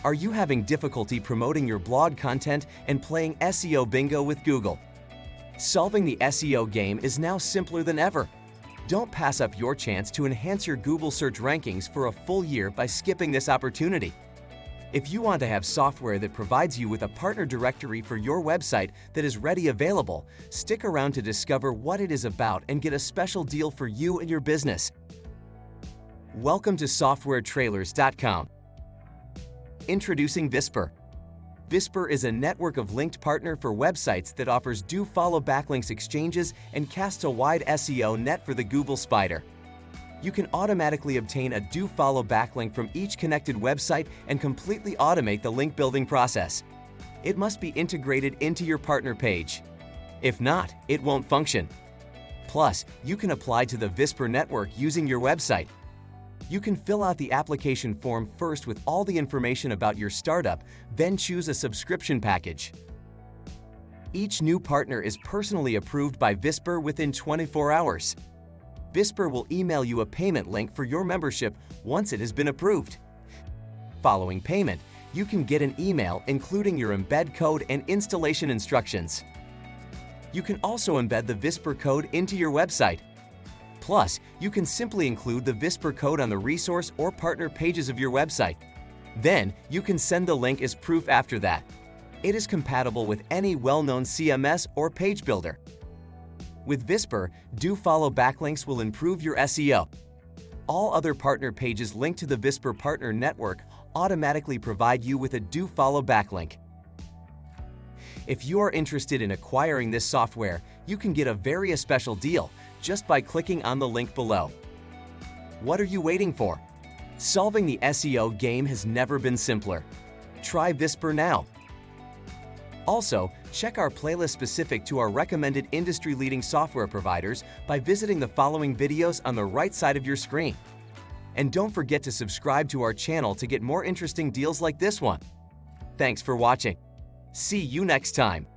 Are you having difficulty promoting your blog content and playing SEO bingo with Google? Solving the SEO game is now simpler than ever. Don't pass up your chance to enhance your Google search rankings for a full year by skipping this opportunity. If you want to have software that provides you with a partner directory for your website that is ready available, stick around to discover what it is about and get a special deal for you and your business. Welcome to SoftwareTrailers.com. Introducing Vispr. Vispr is a network of linked partner for websites that offers do-follow backlinks exchanges and casts a wide SEO net for the Google spider. You can automatically obtain a do-follow backlink from each connected website and completely automate the link building process. It must be integrated into your partner page. If not, it won't function. Plus, you can apply to the Vispr network using your website. You can fill out the application form first with all the information about your startup, then choose a subscription package. Each new partner is personally approved by Vispr within 24 hours. Vispr will email you a payment link for your membership once it has been approved. Following payment, you can get an email including your embed code and installation instructions. You can also embed the Vispr code into your website. Plus, you can simply include the Vispr code on the resource or partner pages of your website. Then, you can send the link as proof after that. It is compatible with any well-known CMS or page builder. With Vispr, do-follow backlinks will improve your SEO. All other partner pages linked to the Vispr partner network automatically provide you with a do-follow backlink. If you are interested in acquiring this software, you can get a very special deal just by clicking on the link below. What are you waiting for? Solving the SEO game has never been simpler. Try Vispr now. Also, check our playlist specific to our recommended industry-leading software providers by visiting the following videos on the right side of your screen. And don't forget to subscribe to our channel to get more interesting deals like this one. Thanks for watching. See you next time.